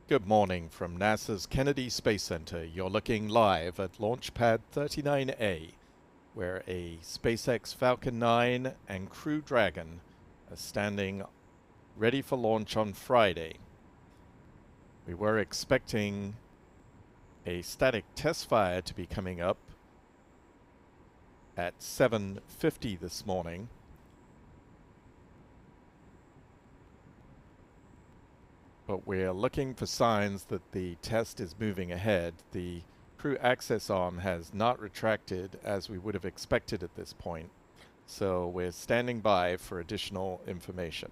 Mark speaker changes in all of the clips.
Speaker 1: Good morning from NASA's Kennedy Space Center. You're looking live at Launch Pad 39A, where a SpaceX Falcon 9 and Crew Dragon are standing ready for launch on Friday. We were expecting a static test fire to be coming up at 7:50 this morning, but we're looking for signs that the test is moving ahead. The crew access arm has not retracted as we would have expected at this point, so we're standing by for additional information.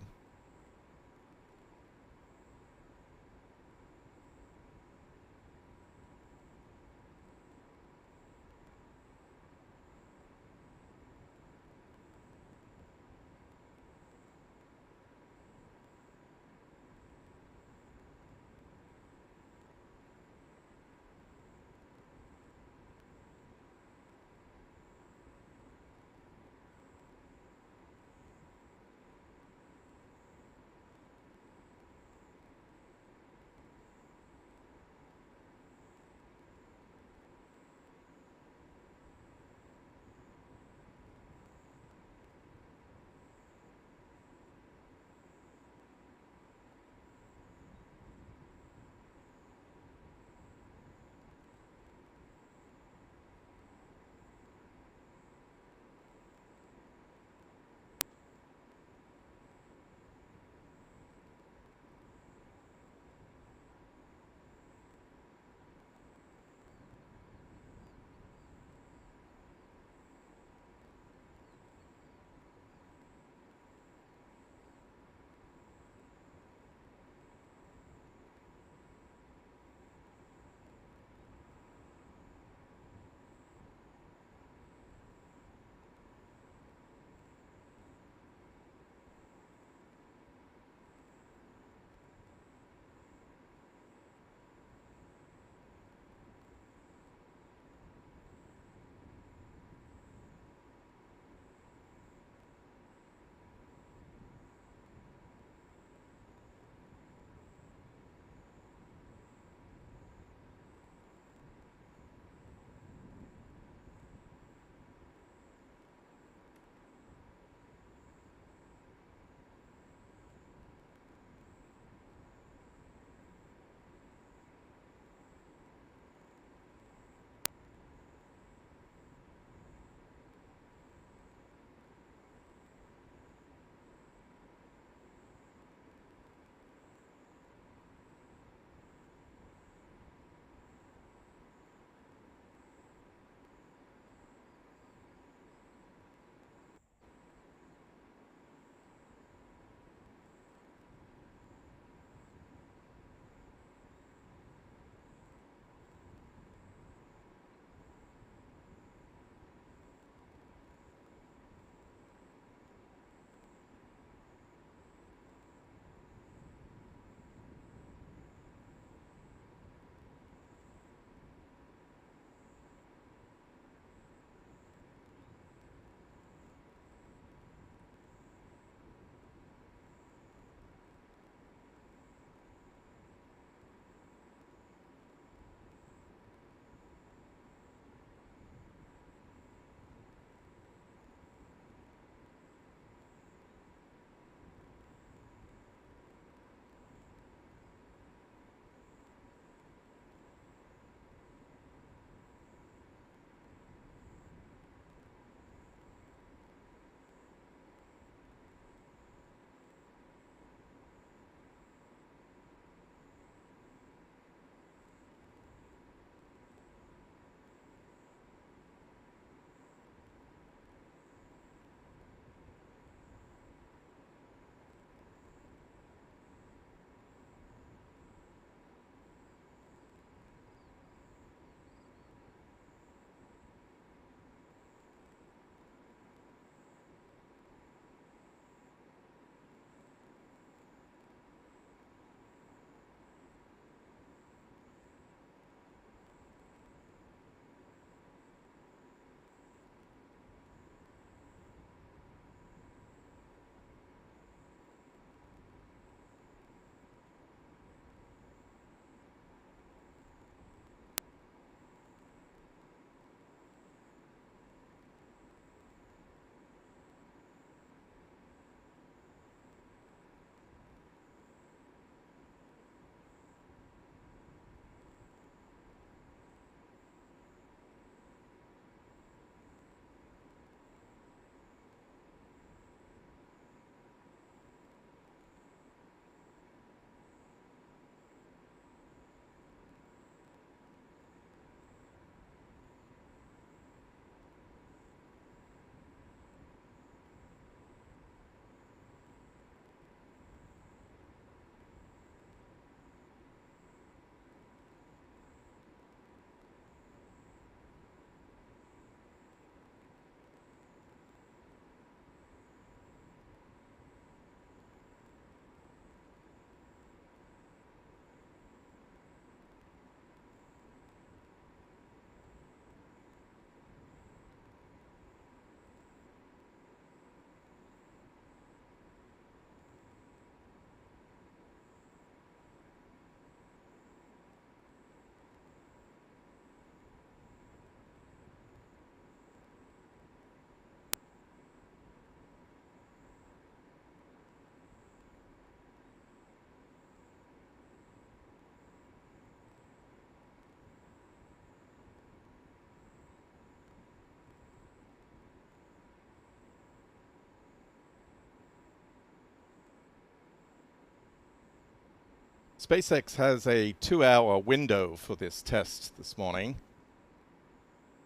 Speaker 1: SpaceX has a 2-hour window for this test this morning.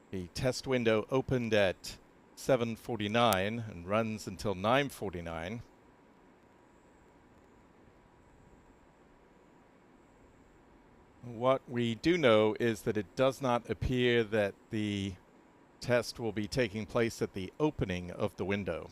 Speaker 1: The test window opened at 7:49 and runs until 9:49. What we do know is that it does not appear that the test will be taking place at the opening of the window.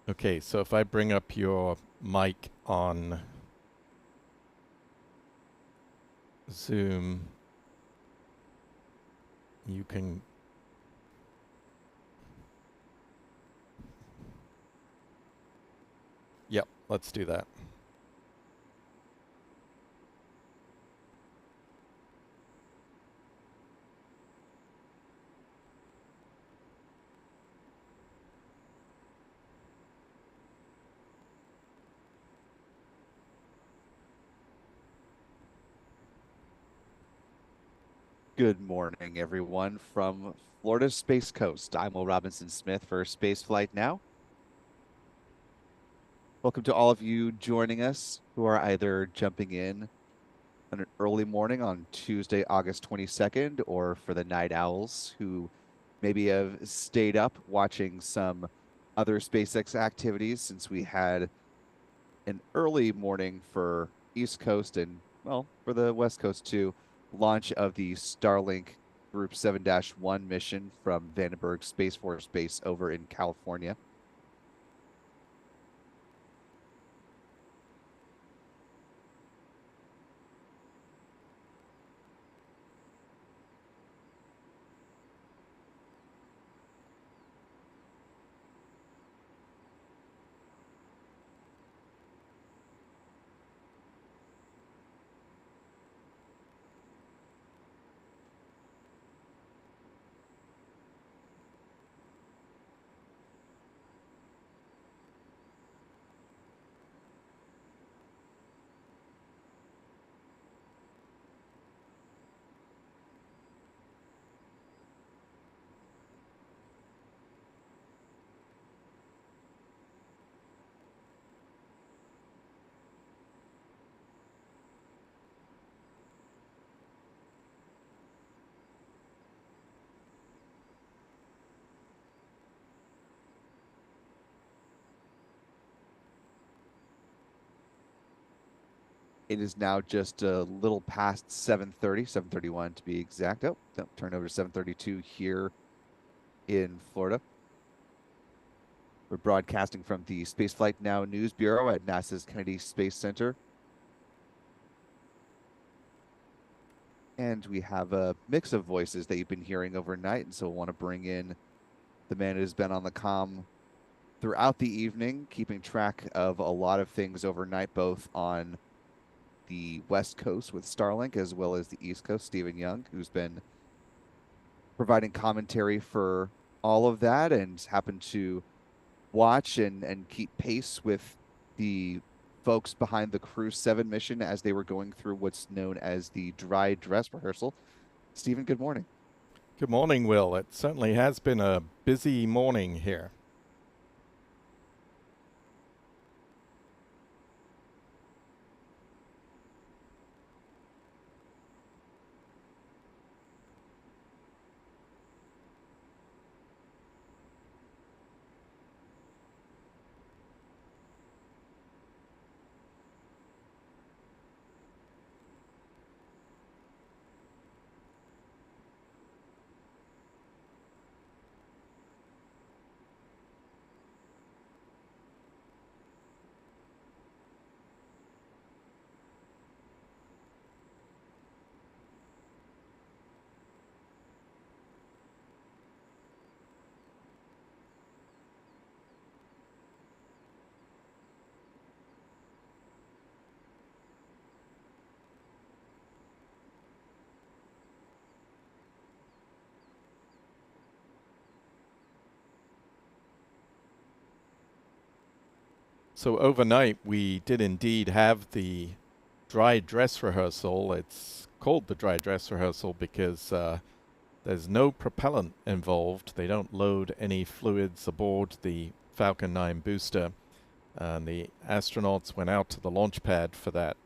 Speaker 1: Okay, so if I bring up your mic on Zoom, you can... Yep, let's do that.
Speaker 2: Good morning, everyone, from Florida's Space Coast. I'm Will Robinson Smith for Spaceflight Now. Welcome to all of you joining us who are either jumping in on an early morning on Tuesday, August 22nd, or for the night owls who maybe have stayed up watching some other SpaceX activities since we had an early morning for East Coast and, well, for the West Coast too, launch of the Starlink Group 7-1 mission from Vandenberg Space Force Base over in California. It is now just a little past 7:30, 7:31 to be exact. Oh, no, turn over to 7:32 here in Florida. We're broadcasting from the Spaceflight Now News Bureau at NASA's Kennedy Space Center. And we have a mix of voices that you've been hearing overnight. And so I want to bring in the man who's been on the comm throughout the evening, keeping track of a lot of things overnight, both on the West Coast with Starlink as well as the East Coast, Stephen Young, who's been providing commentary for all of that and happened to watch and keep pace with the folks behind the Crew 7 mission as they were going through what's known as the dry dress rehearsal. Stephen, good morning.
Speaker 1: Good morning, Will. It certainly has been a busy morning here. So overnight, we did indeed have the dry dress rehearsal. It's called the dry dress rehearsal because there's no propellant involved. They don't load any fluids aboard the Falcon 9 booster. And the astronauts went out to the launch pad for that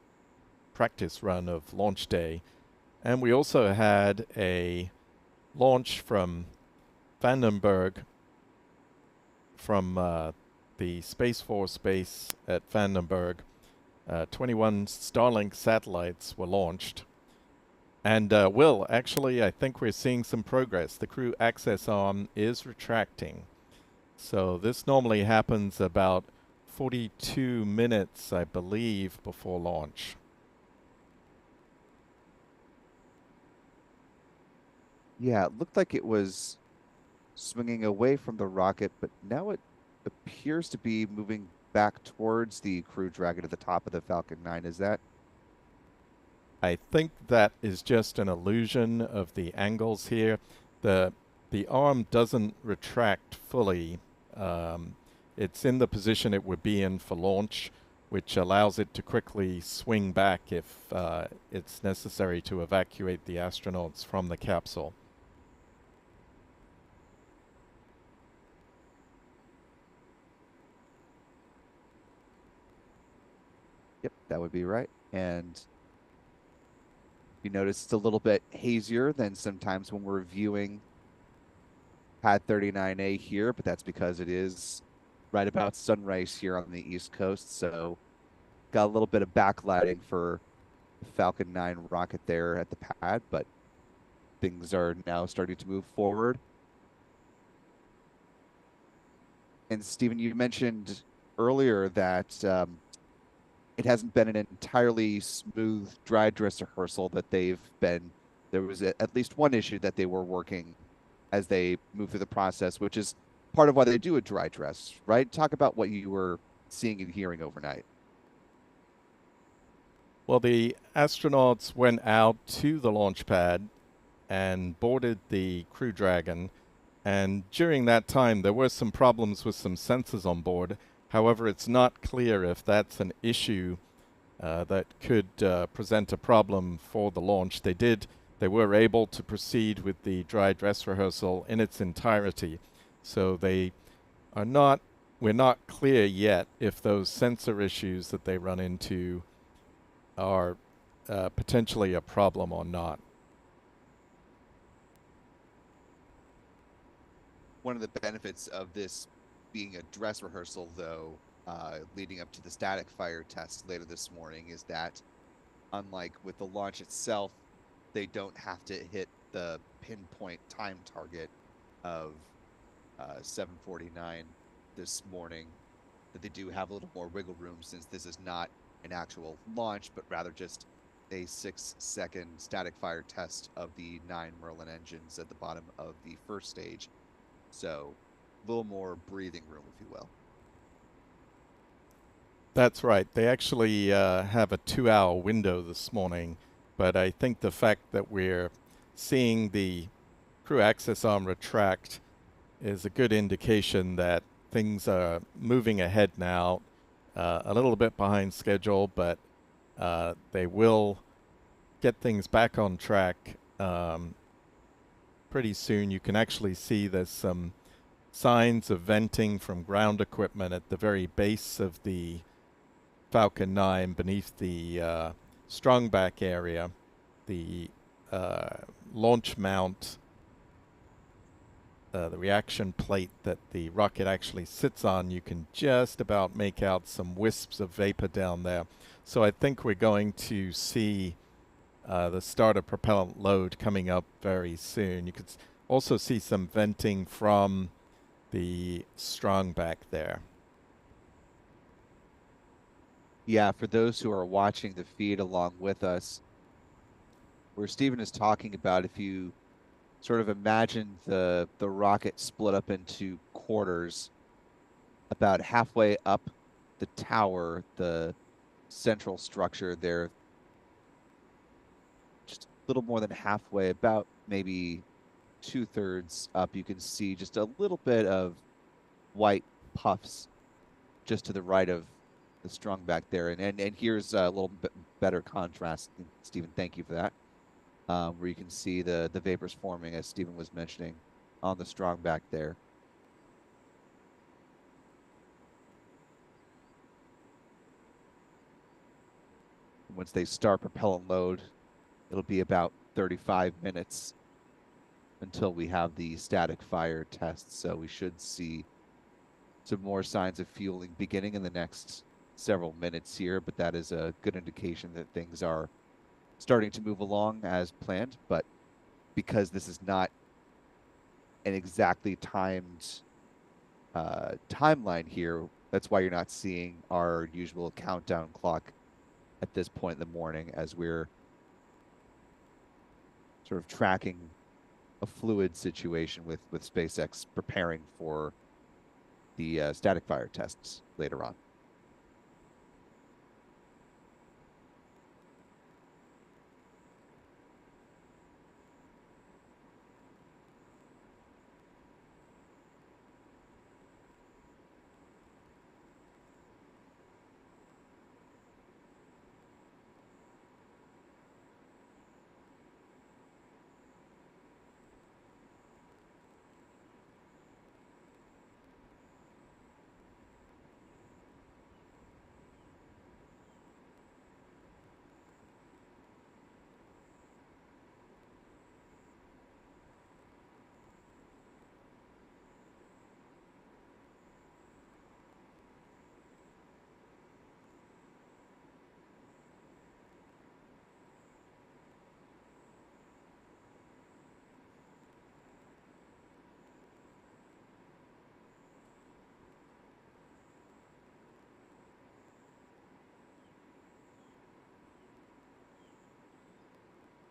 Speaker 1: practice run of launch day. And we also had a launch from Vandenberg from the Space Force base at Vandenberg. 21 Starlink satellites were launched. And Will, actually, I think we're seeing some progress. The crew access arm is retracting. So this normally happens about 42 minutes, I believe, before launch.
Speaker 2: Yeah, it looked like it was swinging away from the rocket, but now it appears to be moving back towards the Crew Dragon at the top of the Falcon 9. Is that?
Speaker 1: I think that is just an illusion of the angles here. The the arm doesn't retract fully. It's in the position it would be in for launch, which allows it to quickly swing back if it's necessary to evacuate the astronauts from the capsule.
Speaker 2: Yep, that would be right. And you notice it's a little bit hazier than sometimes when we're viewing Pad 39A here, but that's because it is right about sunrise here on the East Coast. So got a little bit of backlighting for the Falcon 9 rocket there at the pad, but things are now starting to move forward. And Stephen, you mentioned earlier that it hasn't been an entirely smooth dry dress rehearsal that they've been. There was at least one issue that they were working as they move through the process, which is part of why they do a dry dress, right? Talk about what you were seeing and hearing overnight.
Speaker 1: Well, the astronauts went out to the launch pad and boarded the Crew Dragon. And during that time, there were some problems with some sensors on board. However, it's not clear if that's an issue that could present a problem for the launch. They were able to proceed with the dry dress rehearsal in its entirety. So we're not clear yet if those sensor issues that they run into are potentially a problem or not.
Speaker 2: One of the benefits of this being a dress rehearsal, though, leading up to the static fire test later this morning, is that unlike with the launch itself, they don't have to hit the pinpoint time target of 7:49 this morning. That they do have a little more wiggle room since this is not an actual launch, but rather just a 6-second static fire test of the 9 Merlin engines at the bottom of the first stage. So a little more breathing room, if you will.
Speaker 1: That's right. They actually have a 2-hour window this morning, but I think the fact that we're seeing the crew access arm retract is a good indication that things are moving ahead now, a little bit behind schedule, but they will get things back on track pretty soon. You can actually see there's some signs of venting from ground equipment at the very base of the Falcon 9 beneath the strong back area. The launch mount, the reaction plate that the rocket actually sits on, you can just about make out some wisps of vapor down there. So I think we're going to see the start of propellant load coming up very soon. You could also see some venting from the strong back there.
Speaker 2: Yeah, for those who are watching the feed along with us, where Stephen is talking about, if you sort of imagine the rocket split up into quarters, about halfway up the tower, the central structure there, just a little more than halfway, about maybe 2/3 up, you can see just a little bit of white puffs just to the right of the strung back there. And here's a little bit better contrast. Stephen, thank you for that. Where you can see the vapors forming, as Stephen was mentioning, on the strong back there. Once they start propellant load, it'll be about 35 minutes until we have the static fire test. So we should see some more signs of fueling beginning in the next several minutes here, but that is a good indication that things are starting to move along as planned. But because this is not an exactly timed timeline here. That's why you're not seeing our usual countdown clock at this point in the morning, as we're sort of tracking a fluid situation with SpaceX preparing for the static fire tests later on.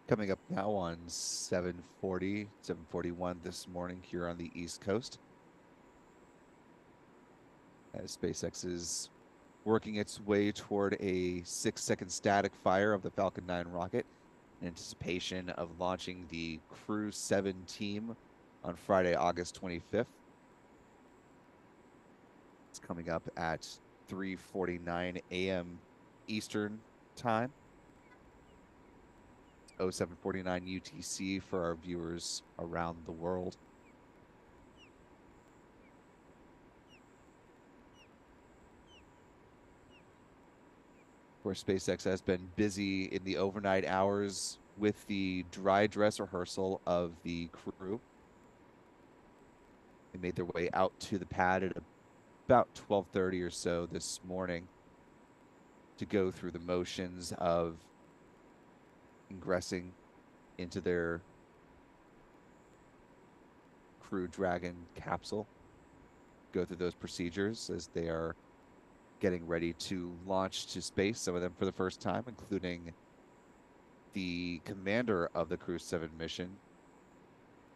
Speaker 2: Coming up now on 7:40, 7:41 this morning here on the East Coast, as SpaceX is working its way toward a 6-second static fire of the Falcon 9 rocket in anticipation of launching the Crew 7 team on Friday, August 25th. It's coming up at 3:49 a.m. Eastern Time. 0749 UTC for our viewers around the world. Where SpaceX has been busy in the overnight hours with the dry dress rehearsal of the crew. They made their way out to the pad at about 12:30 or so this morning to go through the motions of ingressing into their Crew Dragon capsule, go through those procedures as they are getting ready to launch to space, some of them for the first time, including the commander of the Crew 7 mission,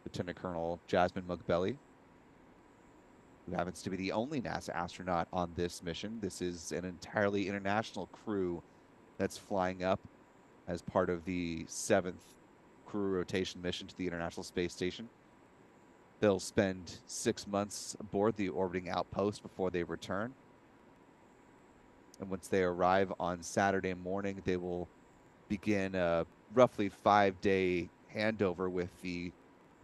Speaker 2: Lieutenant Colonel Jasmine Mugbelli, who happens to be the only NASA astronaut on this mission. This is an entirely international crew that's flying up as part of the 7th crew rotation mission to the International Space Station. They'll spend 6 months aboard the orbiting outpost before they return. And once they arrive on Saturday morning, they will begin a roughly 5-day handover with the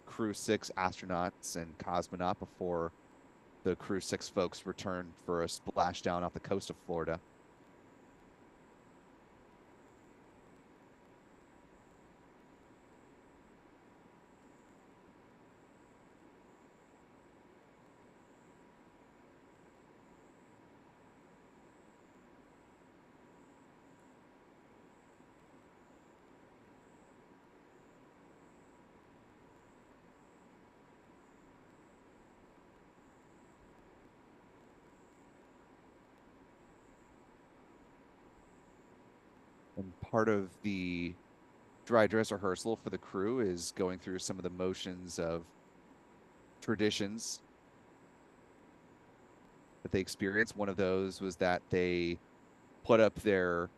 Speaker 2: Crew 6 astronauts and cosmonaut before the Crew 6 folks return for a splashdown off the coast of Florida. And part of the dry dress rehearsal for the crew is going through some of the motions of traditions that they experienced. One of those was that they put up their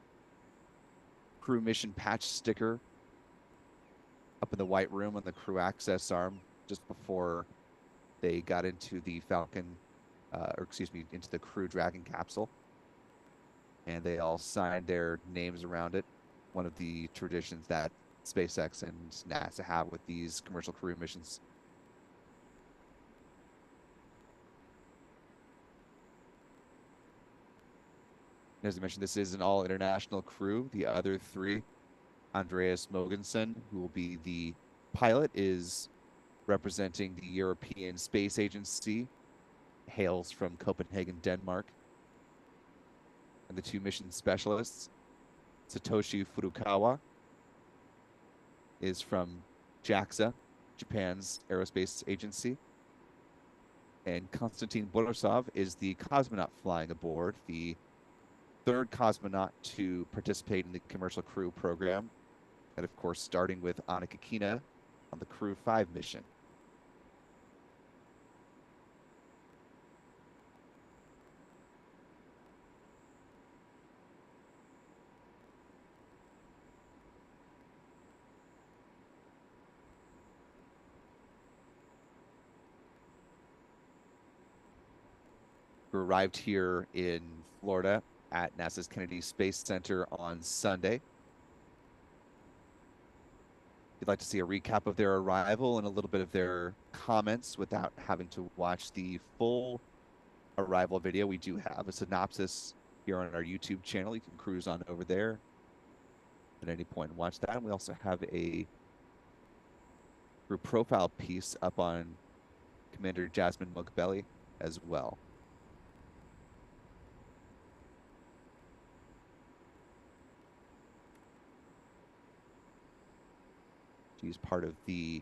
Speaker 2: crew mission patch sticker up in the white room on the crew access arm just before they got into the Falcon, into the Crew Dragon capsule. And they all signed their names around it. One of the traditions that SpaceX and NASA have with these commercial crew missions. As I mentioned, this is an all-international crew. The other three, Andreas Mogensen, who will be the pilot, is representing the European Space Agency, hails from Copenhagen, Denmark. And the two mission specialists, Satoshi Furukawa, is from JAXA, Japan's aerospace agency. And Konstantin Borisov is the cosmonaut flying aboard, the third cosmonaut to participate in the commercial crew program. And of course, starting with Annika Kina on the Crew 5 mission. Who arrived here in Florida at NASA's Kennedy Space Center on Sunday. If you'd like to see a recap of their arrival and a little bit of their comments without having to watch the full arrival video, we do have a synopsis here on our YouTube channel. You can cruise on over there at any point and watch that. And we also have a crew profile piece up on Commander Jasmine Mugbelli as well. She's part of the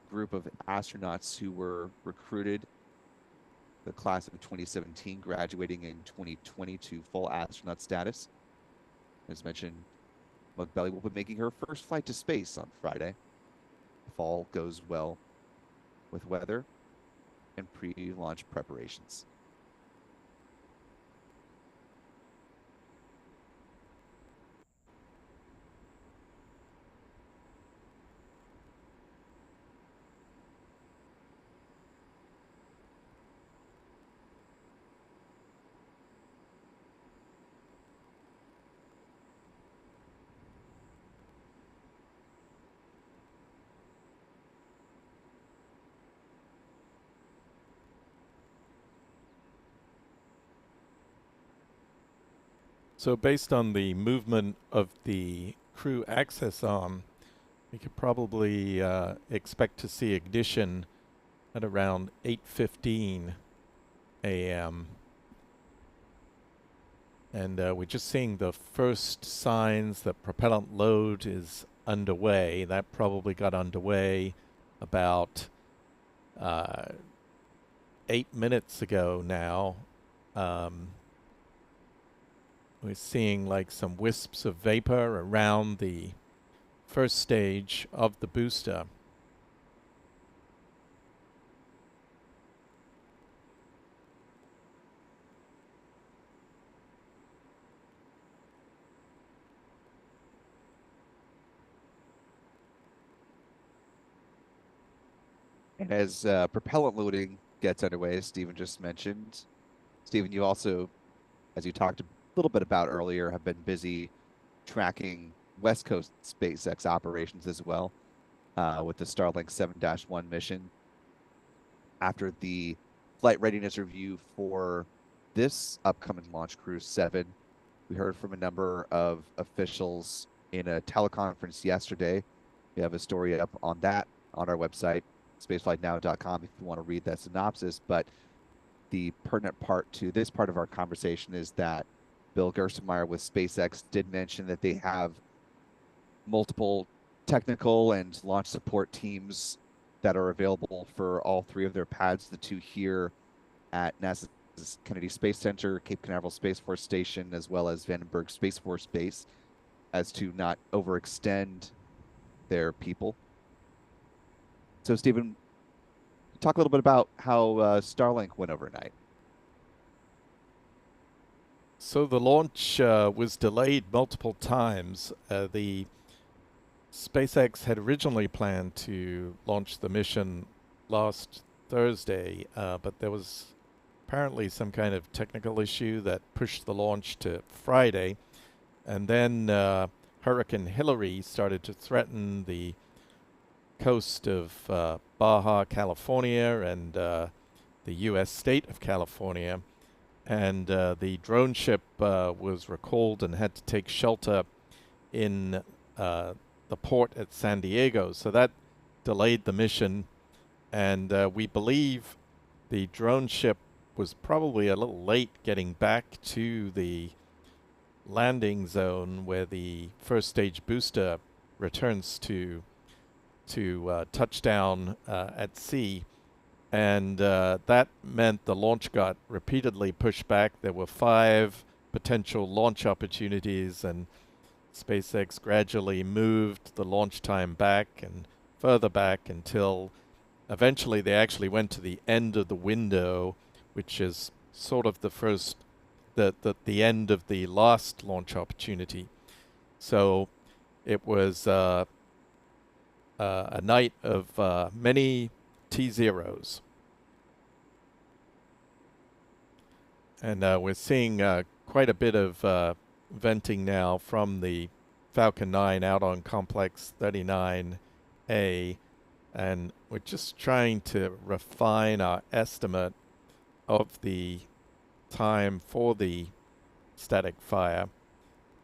Speaker 2: group of astronauts who were recruited, the class of 2017, graduating in 2020 to full astronaut status. As mentioned, Mugbelli will be making her first flight to space on Friday, if all goes well with weather and pre-launch preparations.
Speaker 1: So based on the movement of the crew access arm, we could probably expect to see ignition at around 8:15 a.m. And we're just seeing the first signs that propellant load is underway. That probably got underway about 8 minutes ago now. We're seeing like some wisps of vapor around the first stage of the booster.
Speaker 2: And as propellant loading gets underway, as Stephen just mentioned, Stephen, you also, as you talked a little bit about earlier, have been busy tracking West Coast SpaceX operations as well with the Starlink 7-1 mission. After the flight readiness review for this upcoming launch, Crew 7, we heard from a number of officials in a teleconference yesterday. We have a story up on that on our website, spaceflightnow.com, if you want to read that synopsis. But the pertinent part to this part of our conversation is that Bill Gerstenmaier with SpaceX did mention that they have multiple technical and launch support teams that are available for all three of their pads, the two here at NASA's Kennedy Space Center, Cape Canaveral Space Force Station, as well as Vandenberg Space Force Base, as to not overextend their people. So, Stephen, talk a little bit about how Starlink went overnight.
Speaker 1: So the launch was delayed multiple times. The SpaceX had originally planned to launch the mission last Thursday, but there was apparently some kind of technical issue that pushed the launch to Friday. And then Hurricane Hillary started to threaten the coast of Baja California and the U.S. state of California. And the drone ship was recalled and had to take shelter in the port at San Diego. So that delayed the mission. And we believe the drone ship was probably a little late getting back to the landing zone where the first stage booster returns to touchdown at sea. and that meant the launch got repeatedly pushed back. There were 5 potential launch opportunities, and SpaceX gradually moved the launch time back and further back until eventually they actually went to the end of the window, which is sort of the end of the last launch opportunity. So it was a night of many T-zeros. And we're seeing quite a bit of venting now from the Falcon 9 out on Complex 39A. And we're just trying to refine our estimate of the time for the static fire.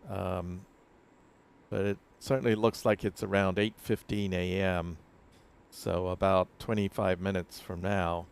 Speaker 1: But it certainly looks like it's around 8:15 a.m., so about 25 minutes from now.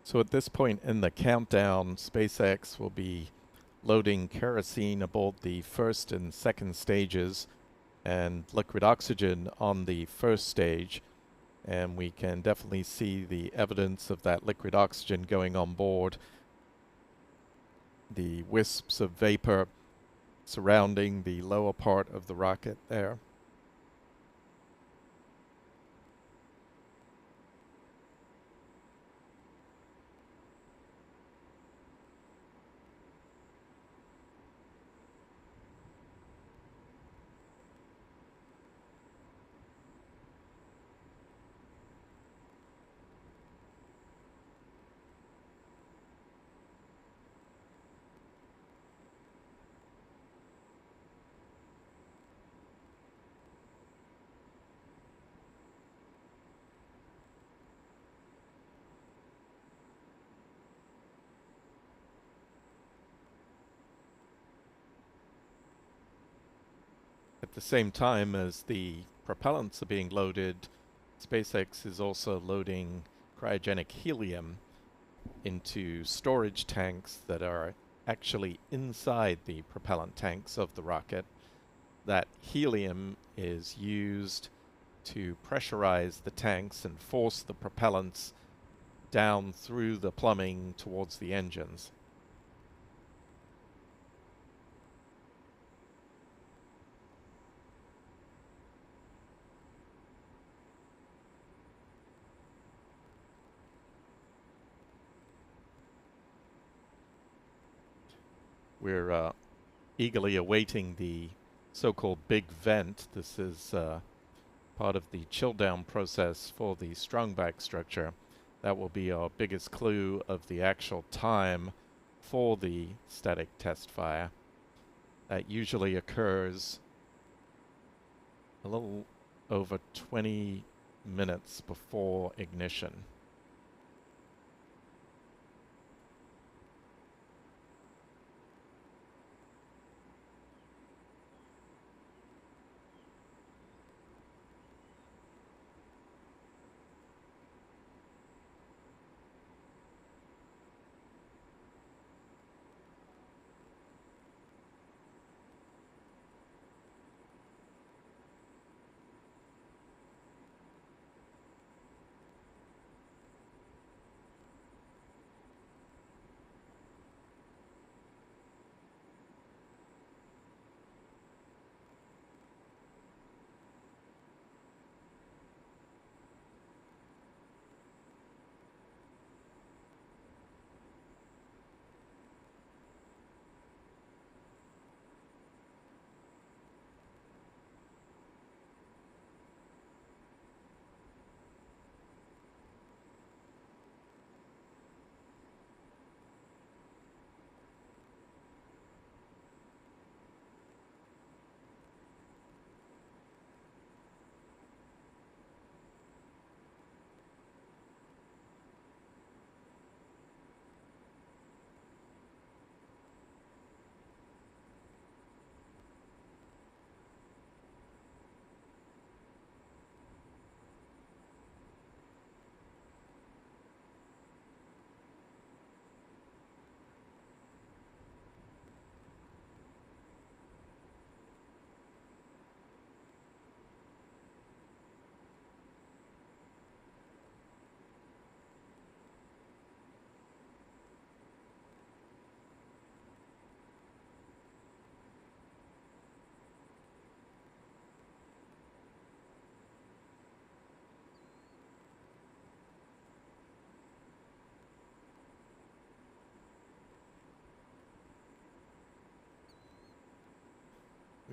Speaker 1: So at this point in the countdown, SpaceX will be loading kerosene aboard the first and second stages and liquid oxygen on the first stage. And we can definitely see the evidence of that liquid oxygen going on board. The wisps of vapor surrounding the lower part of the rocket there. At the same time as the propellants are being loaded, SpaceX is also loading cryogenic helium into storage tanks that are actually inside the propellant tanks of the rocket. That helium is used to pressurize the tanks and force the propellants down through the plumbing towards the engines. We're eagerly awaiting the so-called big vent. This is part of the chill down process for the strongback structure. That will be our biggest clue of the actual time for the static test fire. That usually occurs a little over 20 minutes before ignition.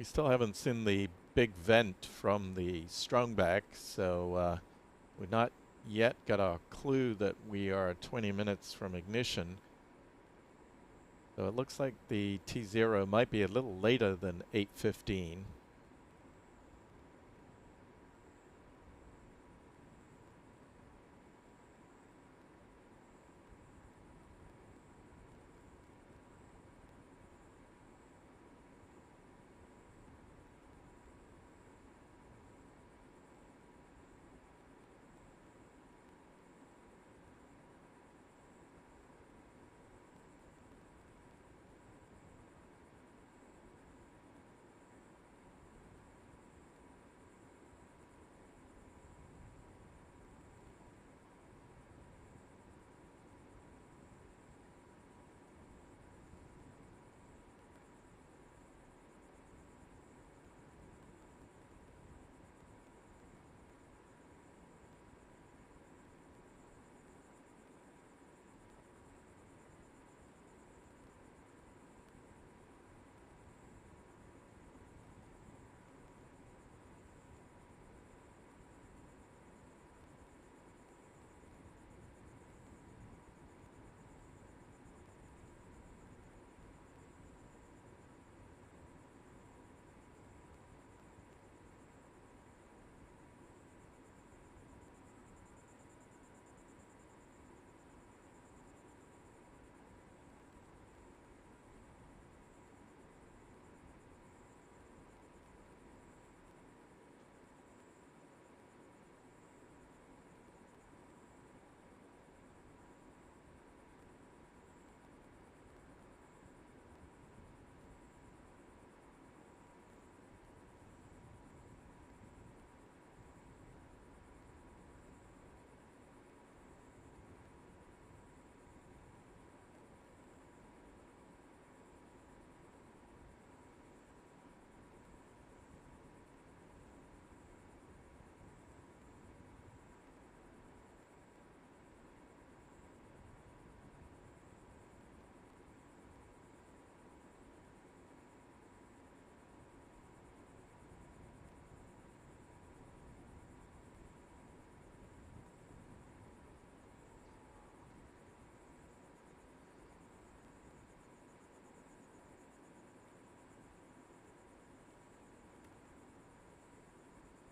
Speaker 1: We still haven't seen the big vent from the Strongback, so we've not yet got a clue that we are 20 minutes from ignition. So it looks like the T0 might be a little later than 8:15.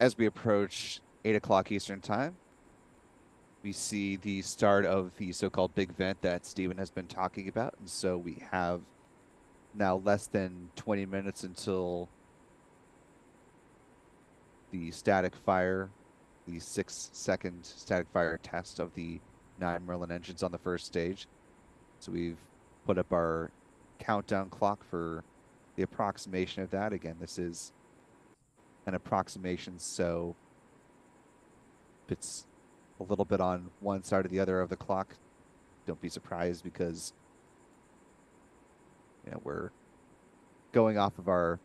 Speaker 2: As we approach 8 o'clock Eastern time, we see the start of the so-called big vent that Stephen has been talking about. And so we have now less than 20 minutes until the static fire, the 6-second static fire test of the 9 Merlin engines on the first stage. So we've put up our countdown clock for the approximation of that. Again, this is an approximation, so if it's a little bit on one side or the other of the clock, don't be surprised, because we're going off of our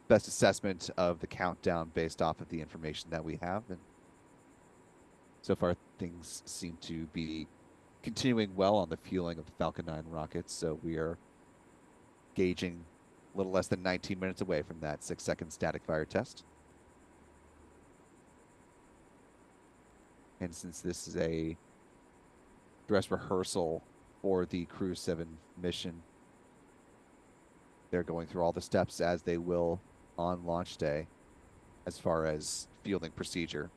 Speaker 2: best assessment of the countdown based off of the information that we have. And so far, things seem to be continuing well on the fueling of the Falcon 9 rockets. So we are gauging a little less than 19 minutes away from that 6-second static fire test. And since this is a dress rehearsal for the Crew 7 mission, they're going through all the steps as they will on launch day as far as fielding procedure.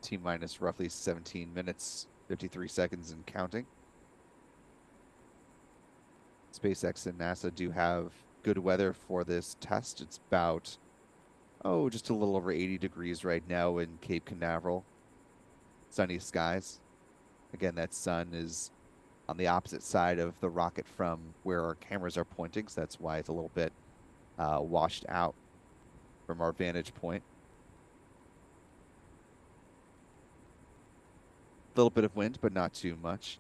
Speaker 2: T-minus roughly 17 minutes, 53 seconds and counting. SpaceX and NASA do have good weather for this test. It's about, just a little over 80 degrees right now in Cape Canaveral. sunny skies. Again, that sun is on the opposite side of the rocket from where our cameras are pointing, so that's why it's a little bit washed out from our vantage point. A little bit of wind, but not too much.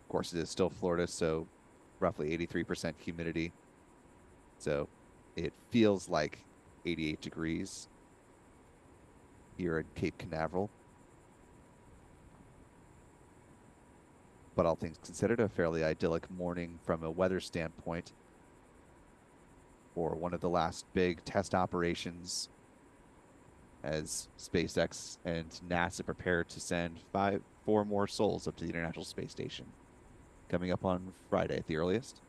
Speaker 2: Of course, it is still Florida, so roughly 83% humidity. So it feels like 88 degrees here at Cape Canaveral. But all things considered, a fairly idyllic morning from a weather standpoint for one of the last big test operations as SpaceX and NASA prepare to send four more souls up to the International Space Station, coming up on Friday at the earliest.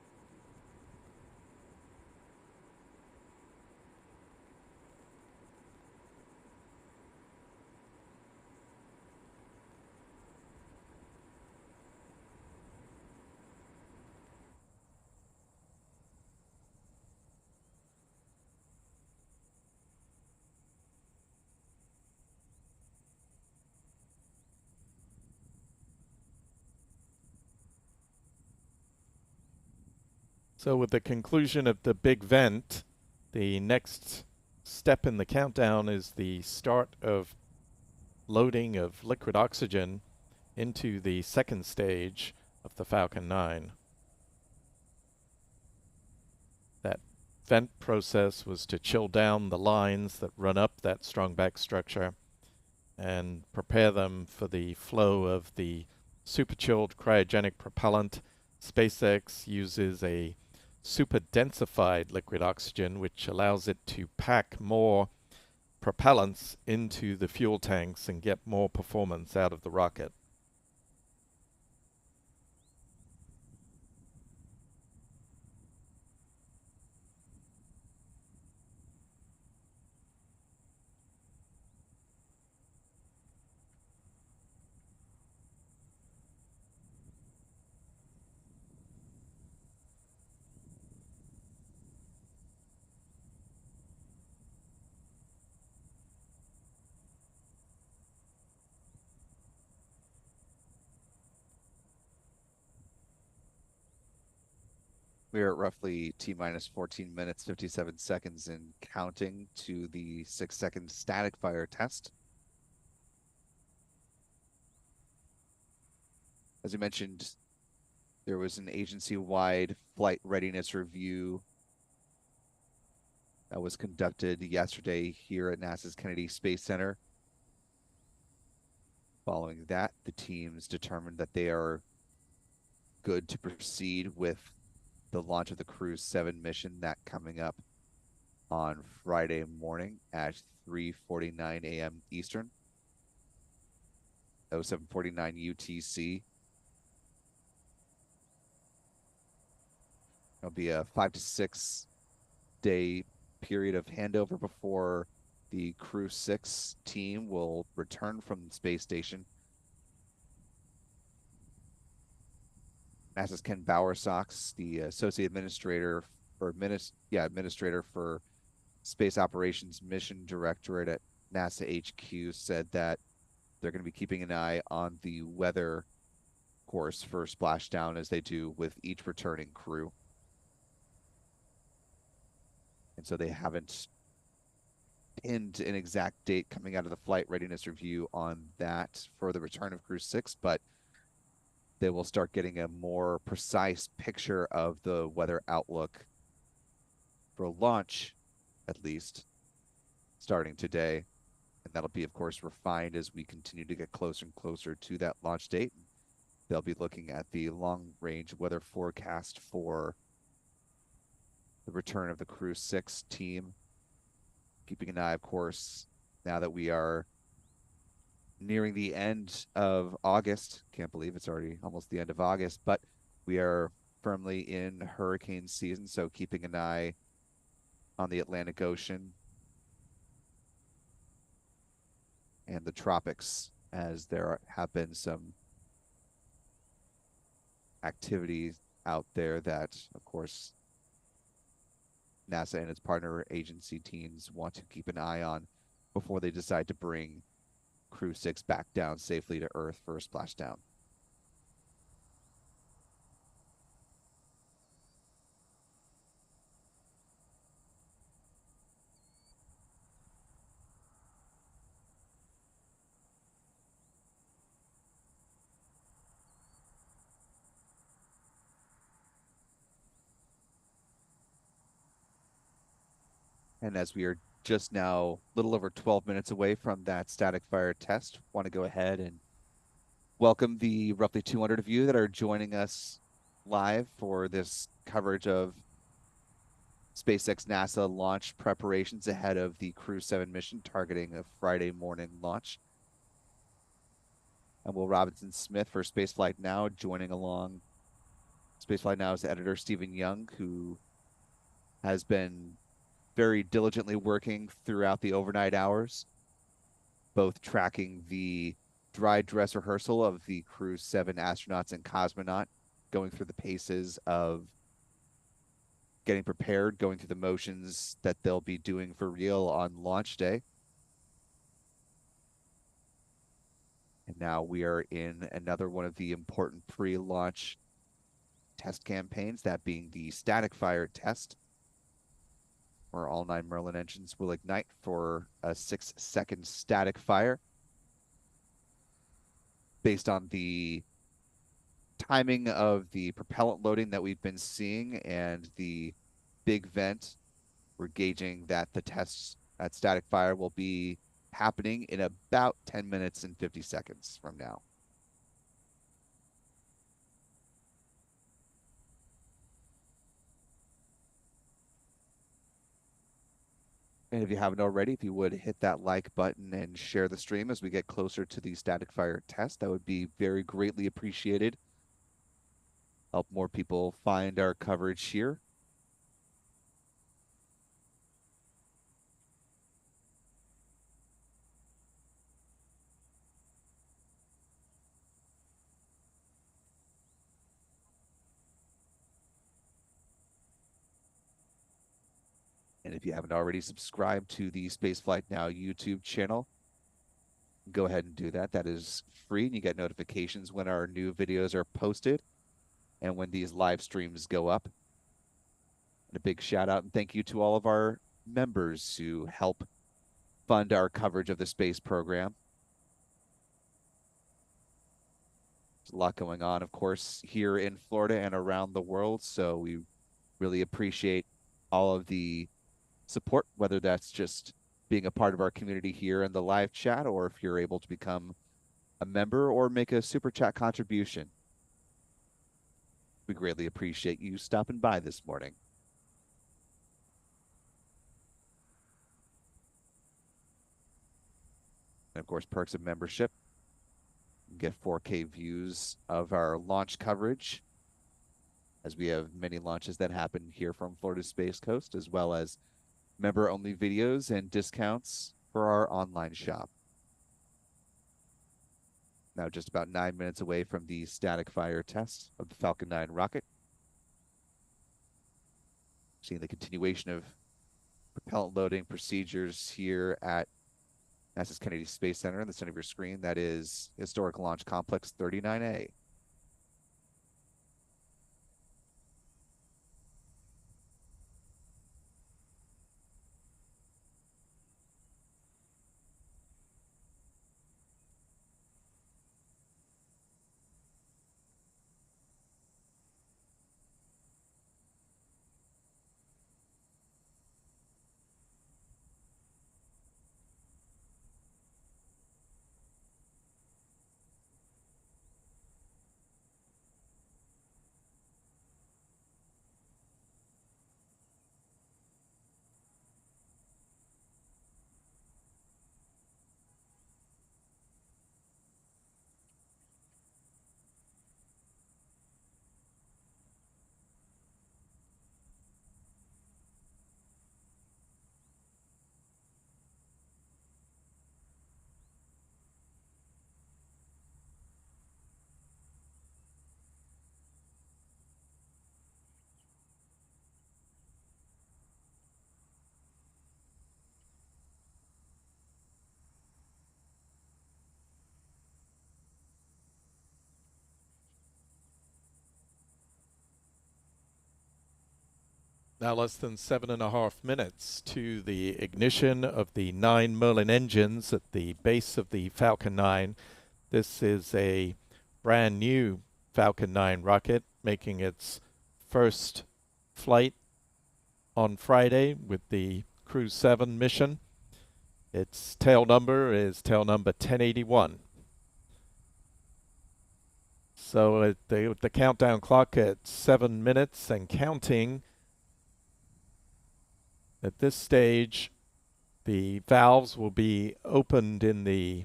Speaker 1: So with the conclusion of the big vent, the next step in the countdown is the start of loading of liquid oxygen into the second stage of the Falcon 9. That vent process was to chill down the lines that run up that strong back structure and prepare them for the flow of the super chilled cryogenic propellant. SpaceX uses a super densified liquid oxygen, which allows it to pack more propellants into the fuel tanks and get more performance out of the rocket.
Speaker 2: We are at roughly T minus 14 minutes, 57 seconds and counting to the 6-second static fire test. As you mentioned, there was an agency-wide flight readiness review that was conducted yesterday here at NASA's Kennedy Space Center. Following that, the teams determined that they are good to proceed with the launch of the Crew 7 mission, that coming up on Friday morning at 3:49 a.m. Eastern, 07:49 UTC. It'll be a 5 to 6 day period of handover before the Crew 6 team will return from the space station. NASA's Ken Bowersox, the associate administrator for Space Operations Mission Directorate at NASA HQ, said that they're going to be keeping an eye on the weather course for splashdown, as they do with each returning crew. And so they haven't pinned an exact date coming out of the flight readiness review on that for the return of Crew 6, but they will start getting a more precise picture of the weather outlook for launch, at least, starting today. And that'll be, of course, refined as we continue to get closer and closer to that launch date. They'll be looking at the long-range weather forecast for the return of the Crew 6 team. Keeping an eye, of course, now that we are nearing the end of August. Can't believe it's already almost the end of August, but we are firmly in hurricane season, so keeping an eye on the Atlantic Ocean and the tropics, as there have been some activities out there that, of course, NASA and its partner agency teams want to keep an eye on before they decide to bring Crew 6 back down safely to Earth for a splashdown. And as we are just now a little over 12 minutes away from that static fire test, want to go ahead and welcome the roughly 200 of you that are joining us live for this coverage of SpaceX NASA launch preparations ahead of the Crew 7 mission targeting a Friday morning launch. And Will Robinson Smith for Spaceflight Now, joining along Spaceflight Now's editor, Stephen Young, who has been very diligently working throughout the overnight hours, both tracking the dry dress rehearsal of the Crew 7 astronauts and cosmonaut, going through the paces of getting prepared, going through the motions that they'll be doing for real on launch day. And now we are in another one of the important pre-launch test campaigns, that being the static fire test, where all 9 Merlin engines will ignite for a 6-second static fire based on the timing of the propellant loading that we've been seeing and the big vent. We're gauging that the tests at static fire will be happening in about 10 minutes and 50 seconds from now. And if you haven't already, if you would hit that like button and share the stream as we get closer to the static fire test, that would be very greatly appreciated. Help more people find our coverage here. And if you haven't already subscribed to the Spaceflight Now YouTube channel, go ahead and do that. That is free, and you get notifications when our new videos are posted and when these live streams go up. And a big shout out and thank you to all of our members who help fund our coverage of the space program. There's a lot going on, of course, here in Florida and around the world, so we really appreciate all of the support, whether that's just being a part of our community here in the live chat, or if you're able to become a member or make a super chat contribution. We greatly appreciate you stopping by this morning. And of course, perks of membership. Get 4K views of our launch coverage, as we have many launches that happen here from Florida Space Coast, as well as member-only videos and discounts for our online shop. Now just about 9 minutes away from the static fire test of the Falcon 9 rocket. Seeing the continuation of propellant loading procedures here at NASA's Kennedy Space Center in the center of your screen. That is Historic Launch Complex 39A.
Speaker 1: Now less than 7.5 minutes to the ignition of the 9 Merlin engines at the base of the Falcon 9. This is a brand new Falcon 9 rocket making its first flight on Friday with the Crew 7 mission. Its tail number is tail number 1081. So at the countdown clock at 7 minutes and counting, at this stage, the valves will be opened in the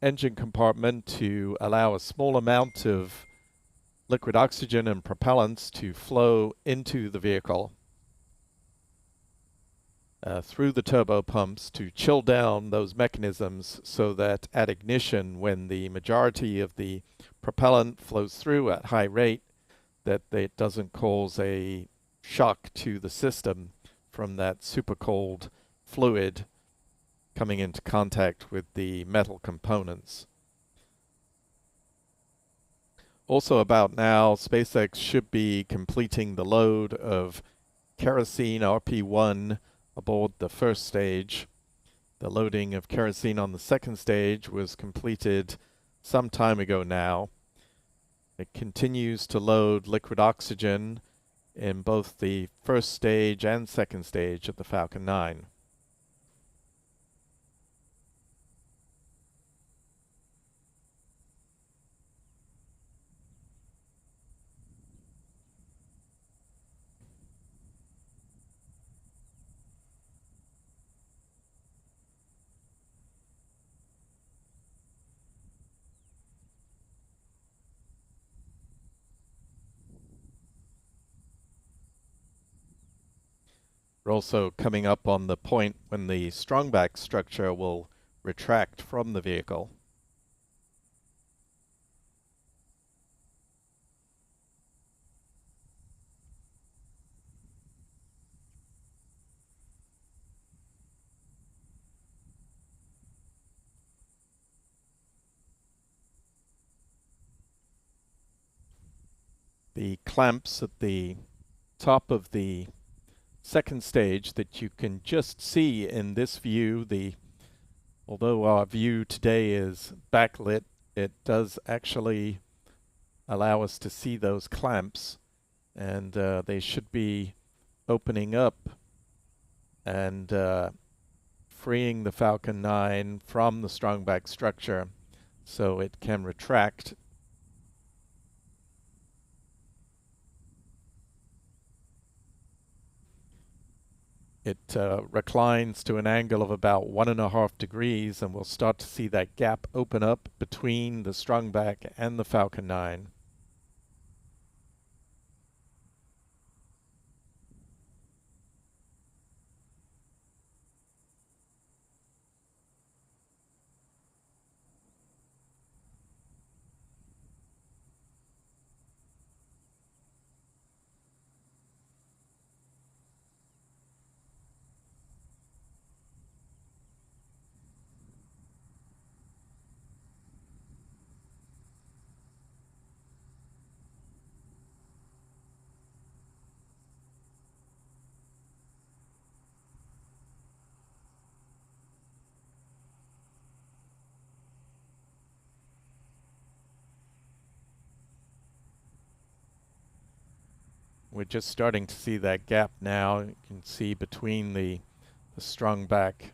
Speaker 1: engine compartment to allow a small amount of liquid oxygen and propellants to flow into the vehicle through the turbo pumps to chill down those mechanisms so that at ignition, when the majority of the propellant flows through at high rate, that it doesn't cause a shock to the system from that super cold fluid coming into contact with the metal components. Also about now, SpaceX should be completing the load of kerosene RP-1 aboard the first stage. The loading of kerosene on the second stage was completed some time ago now. It continues to load liquid oxygen in both the first stage and second stage of the Falcon 9. We're also coming up on the point when the strongback structure will retract from the vehicle. The clamps at the top of the second stage that you can just see in this view, although our view today is backlit, it does actually allow us to see those clamps, and they should be opening up and freeing the Falcon 9 from the strongback structure so it can retract. It reclines to an angle of about 1.5 degrees, and we'll start to see that gap open up between the strongback and the Falcon 9. We're just starting to see that gap now. You can see between the strongback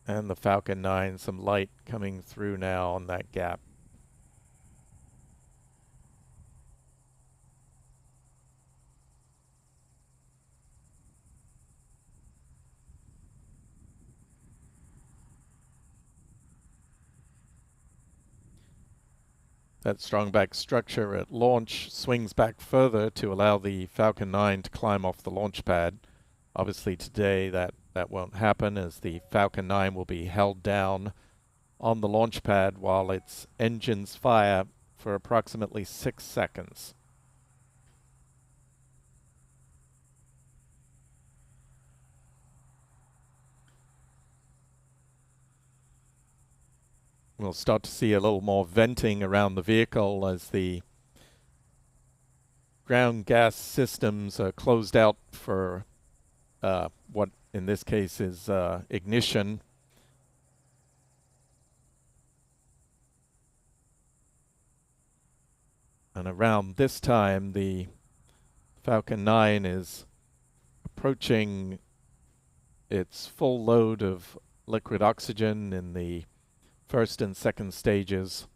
Speaker 1: and the Falcon 9 some light coming through now on that gap. That strongback structure at launch swings back further to allow the Falcon 9 to climb off the launch pad. Obviously today that won't happen, as the Falcon 9 will be held down on the launch pad while its engines fire for approximately 6 seconds. We'll start to see a little more venting around the vehicle as the ground gas systems are closed out for what in this case is ignition. And around this time, the Falcon 9 is approaching its full load of liquid oxygen in the first and second stages.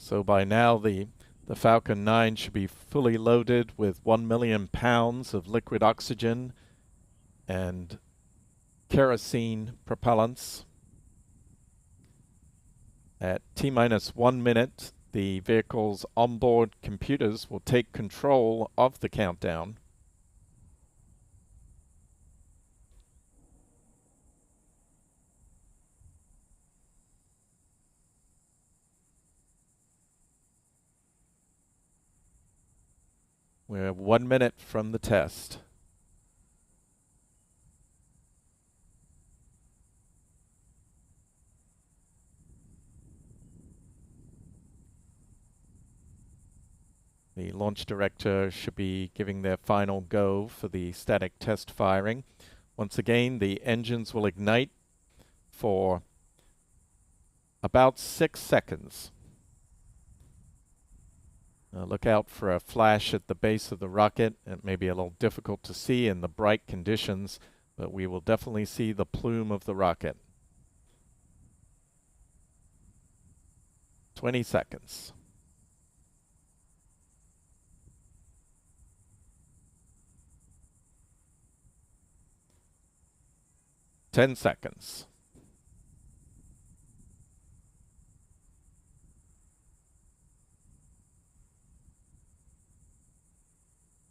Speaker 1: So by now the Falcon 9 should be fully loaded with 1 million pounds of liquid oxygen and kerosene propellants. At T-minus 1 minute, the vehicle's onboard computers will take control of the countdown. We're 1 minute from the test. The launch director should be giving their final go for the static test firing. Once again, the engines will ignite for about 6 seconds. Look out for a flash at the base of the rocket. It may be a little difficult to see in the bright conditions, but we will definitely see the plume of the rocket. 20 seconds. 10 seconds.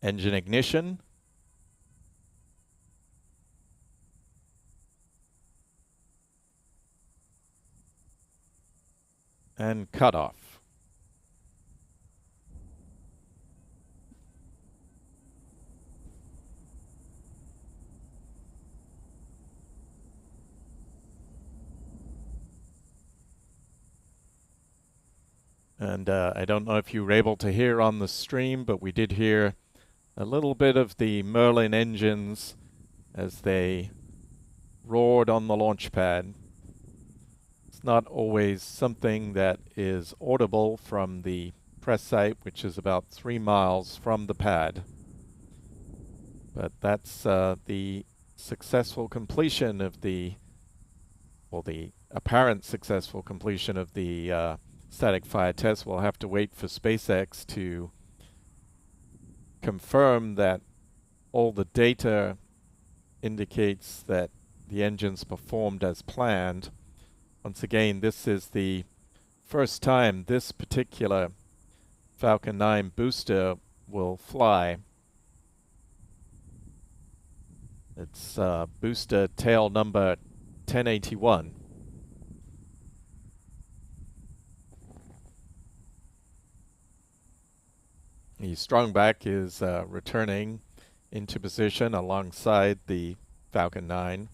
Speaker 1: Engine ignition. And cutoff. And I don't know if you were able to hear on the stream, but we did hear a little bit of the Merlin engines as they roared on the launch pad. It's not always something that is audible from the press site, which is about 3 miles from the pad. But that's the successful completion of the apparent successful completion of the static fire test. We'll have to wait for SpaceX to confirm that all the data indicates that the engines performed as planned. Once again, this is the first time this particular Falcon 9 booster will fly. It's booster tail number 1081. The strongback is returning into position alongside the Falcon 9.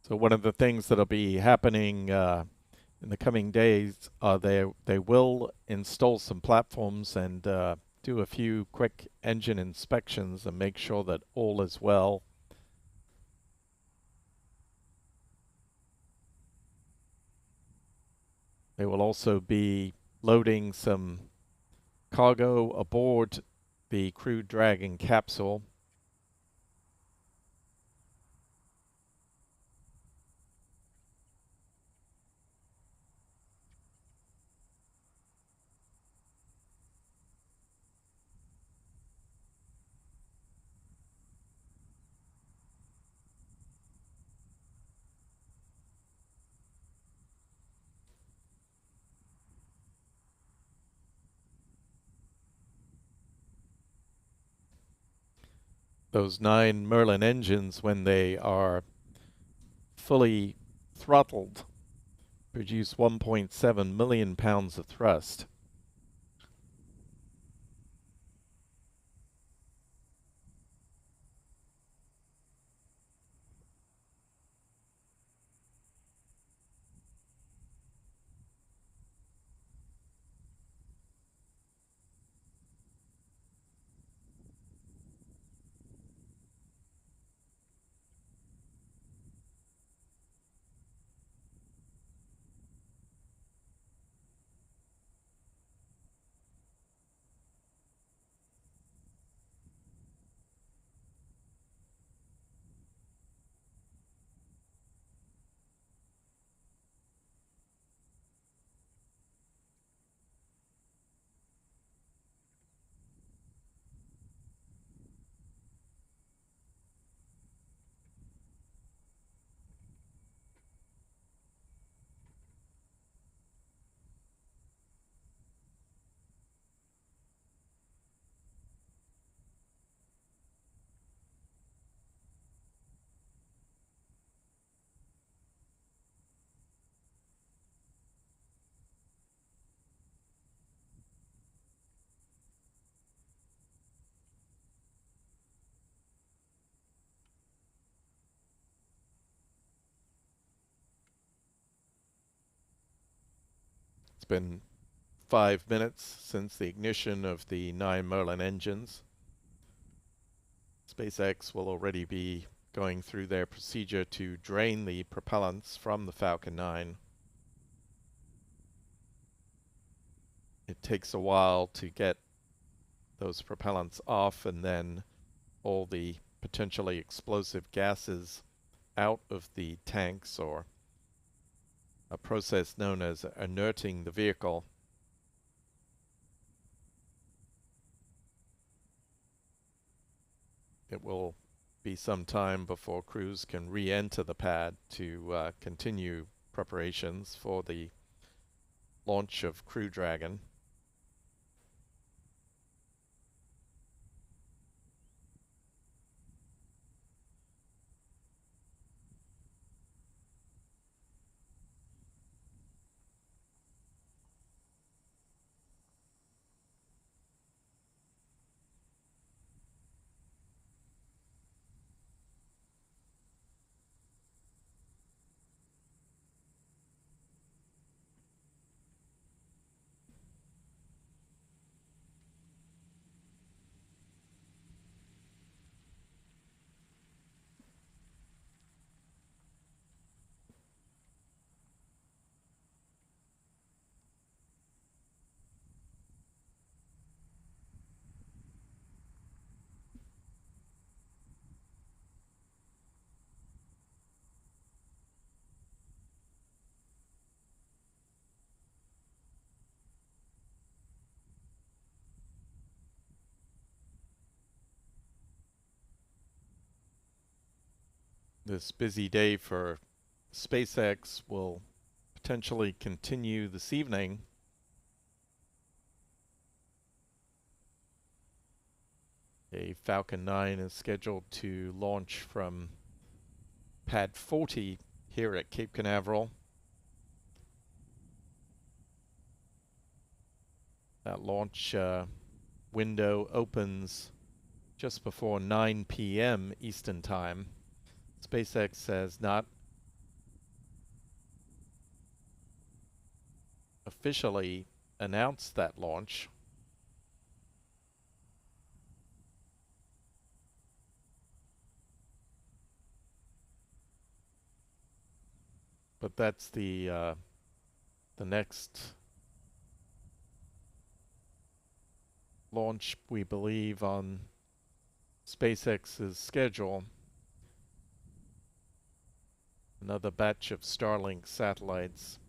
Speaker 1: So one of the things that'll be happening in the coming days, they will install some platforms and do a few quick engine inspections and make sure that all is well. They will also be loading some cargo aboard the Crew Dragon capsule. Those 9 Merlin engines, when they are fully throttled, produce 1.7 million pounds of thrust. It's been 5 minutes since the ignition of the 9 Merlin engines. SpaceX will already be going through their procedure to drain the propellants from the Falcon 9. It takes a while to get those propellants off and then all the potentially explosive gases out of the tanks, or a process known as inerting the vehicle. It will be some time before crews can re-enter the pad to continue preparations for the launch of Crew Dragon. This busy day for SpaceX will potentially continue this evening. A Falcon 9 is scheduled to launch from Pad 40 here at Cape Canaveral. That launch window opens just before 9 p.m. Eastern Time. SpaceX has not officially announced that launch. But that's the next launch, we believe, on SpaceX's schedule. Another batch of Starlink satellites.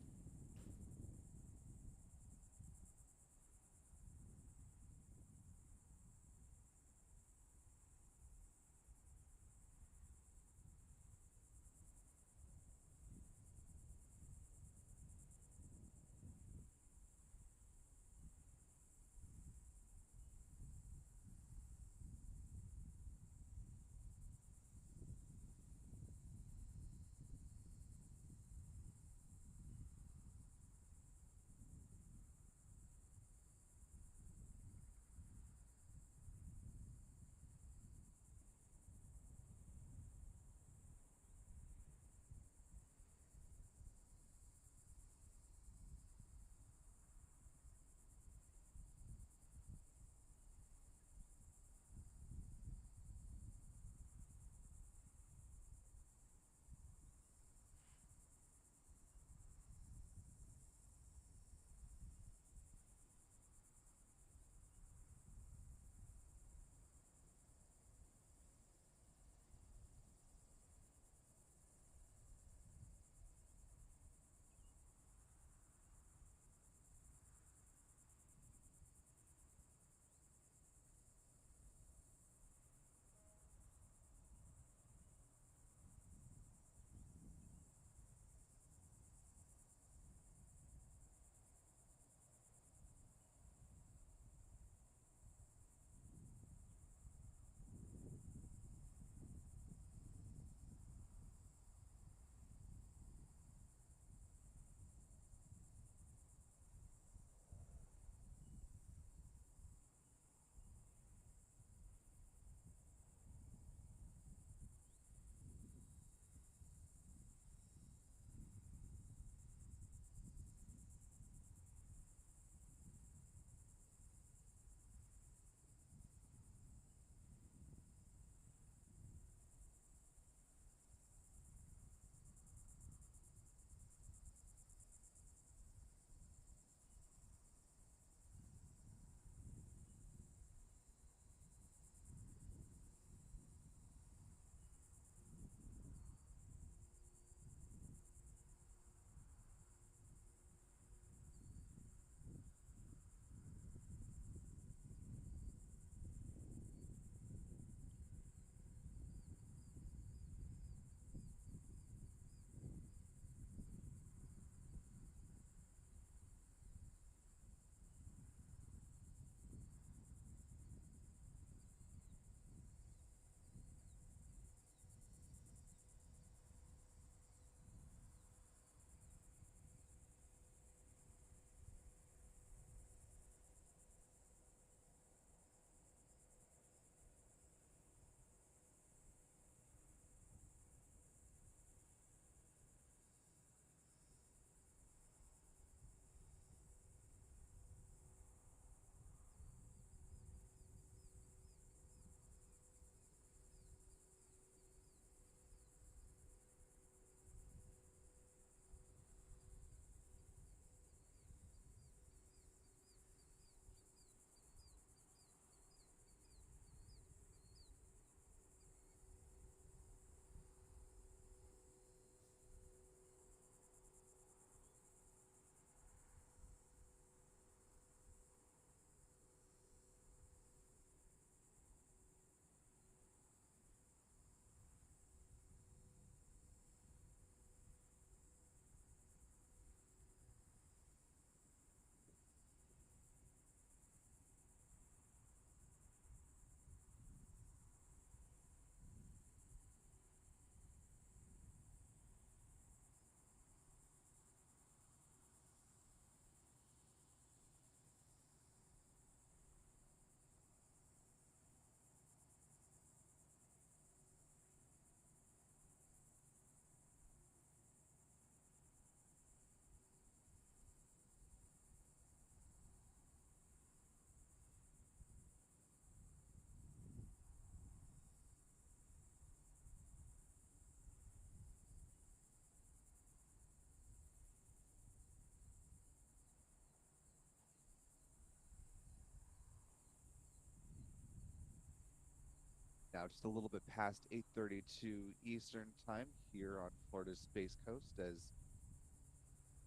Speaker 2: Now just a little bit past 8:32 Eastern time here on Florida's Space Coast. As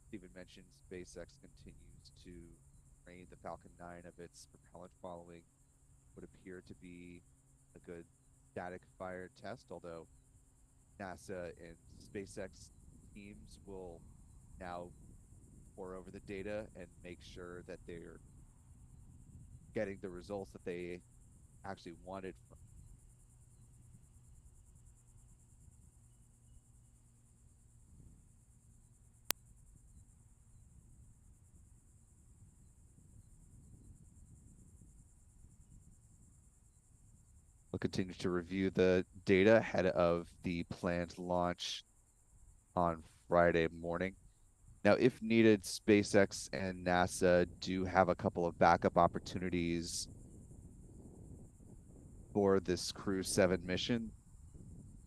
Speaker 2: Stephen mentioned, SpaceX continues to drain the Falcon 9 of its propellant following what appear to be a good static fire test, although NASA and SpaceX teams will now pour over the data and make sure that they're getting the results that they actually wanted from. We'll continue to review the data ahead of the planned launch on Friday morning. Now, if needed, SpaceX and NASA do have a couple of backup opportunities for this Crew 7 mission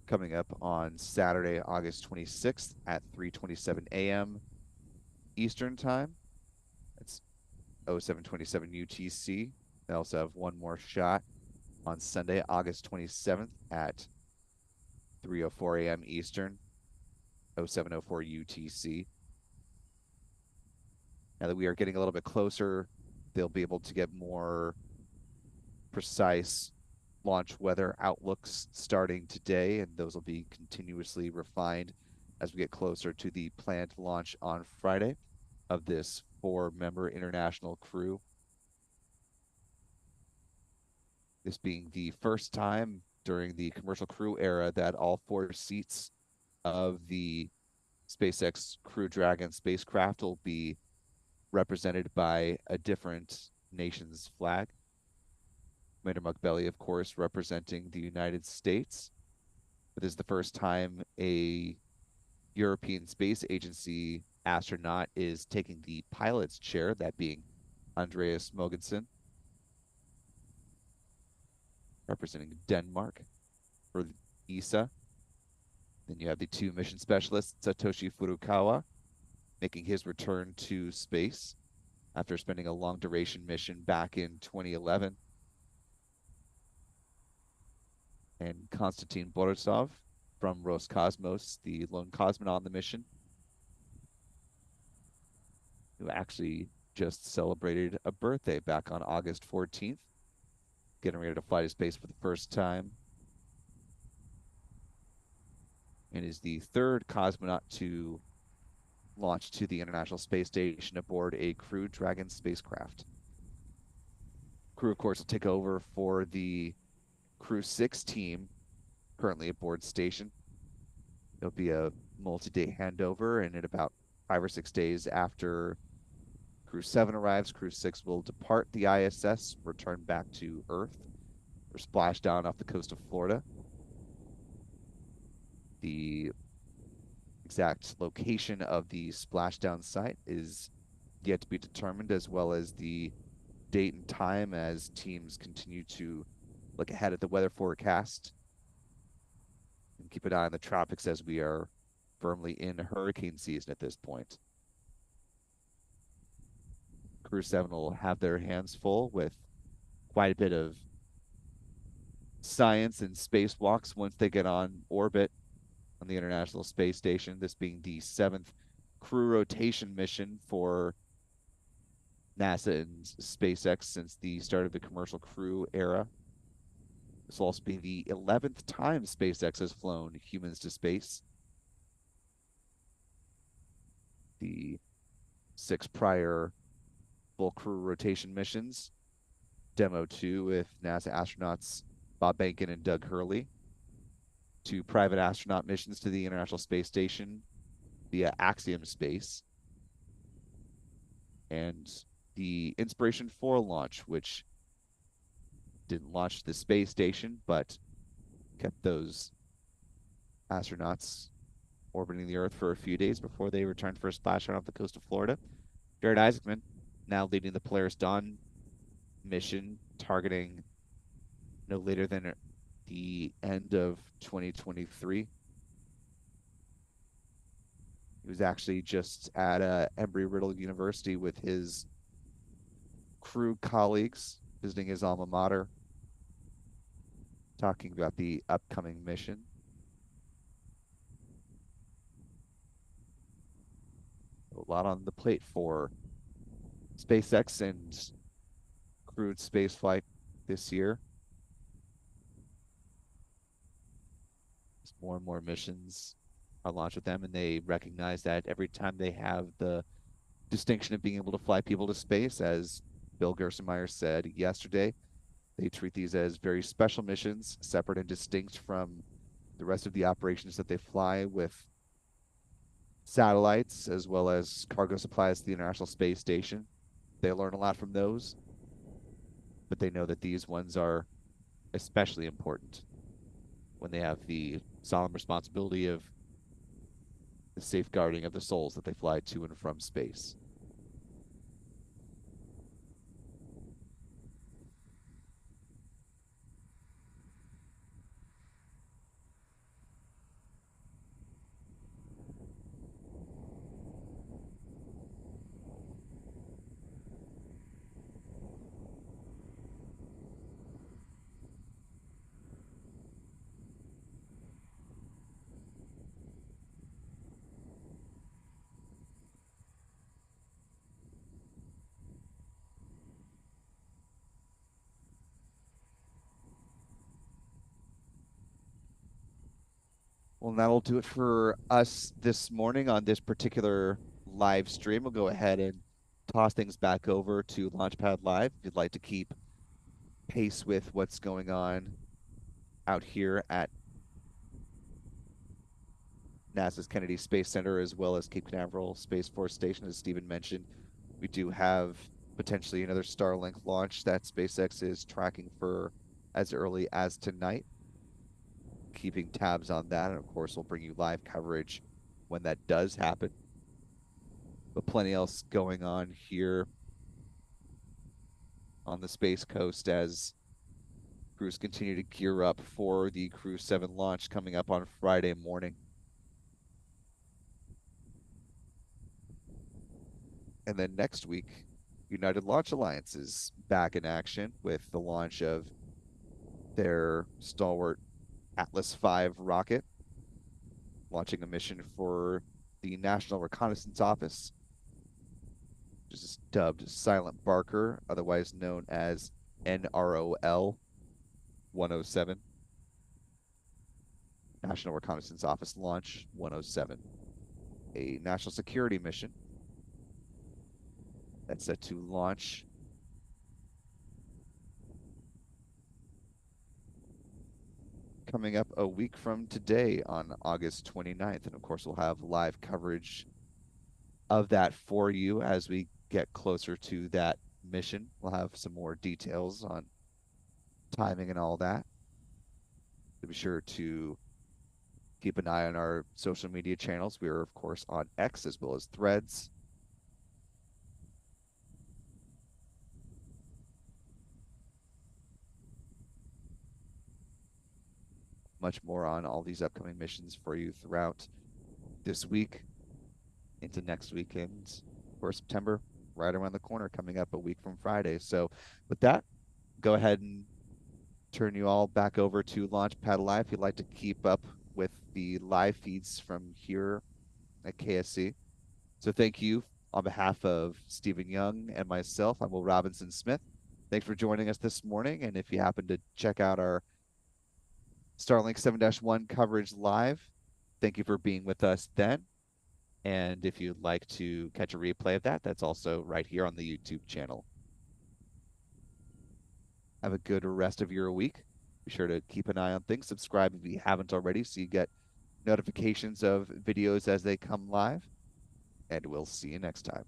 Speaker 2: coming up on Saturday, August 26th at 3:27 a.m. Eastern Time. That's 0727 UTC. They also have one more shot on Sunday, August 27th at 3:04 a.m. Eastern, 0704 UTC. Now that we are getting a little bit closer, they'll be able to get more precise launch weather outlooks starting today, and those will be continuously refined as we get closer to the planned launch on Friday of this 4-member international crew. This being the first time during the commercial crew era that all 4 seats of the SpaceX Crew Dragon spacecraft will be represented by a different nation's flag. Commander Mugbelly, of course, representing the United States. But this is the first time a European Space Agency astronaut is taking the pilot's chair, that being Andreas Mogensen, representing Denmark for ESA. Then you have the 2 mission specialists, Satoshi Furukawa, making his return to space after spending a long duration mission back in 2011. And Konstantin Borisov from Roscosmos, the lone cosmonaut on the mission, who actually just celebrated a birthday back on August 14th, getting ready to fly to space for the first time, and is the 3rd cosmonaut to launch to the International Space Station aboard a Crew Dragon spacecraft. Crew, of course, will take over for the Crew 6 team currently aboard station. It'll be a multi-day handover, and in about 5 or 6 days after Crew 7 arrives, Crew 6 will depart the ISS, return back to Earth, or splash down off the coast of Florida. The exact location of the splashdown site is yet to be determined, as well as the date and time, as teams continue to look ahead at the weather forecast and keep an eye on the tropics, as we are firmly in hurricane season at this point. Crew 7 will have their hands full with quite a bit of science and spacewalks once they get on orbit on the International Space Station, this being the 7th crew rotation mission for NASA and SpaceX since the start of the commercial crew era. This will also be the 11th time SpaceX has flown humans to space. The 6 prior full crew rotation missions, Demo 2 with NASA astronauts Bob Behnken and Doug Hurley, 2 private astronaut missions to the International Space Station via Axiom Space, and the Inspiration 4 launch, which didn't launch the space station, but kept those astronauts orbiting the Earth for a few days before they returned for a splashdown off the coast of Florida. Jared Isaacman now leading the Polaris Dawn mission, targeting no later than the end of 2023. He was actually just at Embry-Riddle University with his crew colleagues, visiting his alma mater. talking about the upcoming mission. A lot on the plate for SpaceX and crewed spaceflight this year. There's more and more missions are launched with them, and they recognize that every time they have the distinction of being able to fly people to space, as Bill Gerstenmaier said yesterday, they treat these as very special missions, separate and distinct from the rest of the operations that they fly with satellites as well as cargo supplies to the International Space Station. They learn a lot from those, but they know that these ones are especially important when they have the solemn responsibility of the safeguarding of the souls that they fly to and from space. Well, that'll do it for us this morning on this particular live stream. We'll go ahead and toss things back over to Launchpad Live if you'd like to keep pace with what's going on out here at NASA's Kennedy Space Center as well as Cape Canaveral Space Force Station. As Stephen mentioned, we do have potentially another Starlink launch that SpaceX is tracking for as early as tonight. Keeping tabs on that, and of course, we'll bring you live coverage when that does happen. But plenty else going on here on the Space Coast as crews continue to gear up for the Crew 7 launch coming up on Friday morning. And then next week, United Launch Alliance is back in action with the launch of their stalwart Atlas V rocket, launching a mission for the National Reconnaissance Office, which is dubbed Silent Barker, otherwise known as NROL 107. National Reconnaissance Office Launch 107, a national security mission that's set to launch coming up a week from today on August 29th. And of course, we'll have live coverage of that for you as we get closer to that mission. We'll have some more details on timing and all that. So be sure to keep an eye on our social media channels. We are, of course, on X as well as Threads. Much more on all these upcoming missions for you throughout this week into next weekend for September, right around the corner, coming up a week from Friday. So with that, go ahead and turn you all back over to Launchpad Live if you'd like to keep up with the live feeds from here at KSC. So thank you on behalf of Stephen Young and myself. I'm Will Robinson Smith. Thanks for joining us this morning. And if you happen to check out our Starlink 7-1 coverage live, thank you for being with us then. And if you'd like to catch a replay of that, that's also right here on the YouTube channel. Have a good rest of your week. Be sure to keep an eye on things. Subscribe if you haven't already so you get notifications of videos as they come live. And we'll see you next time.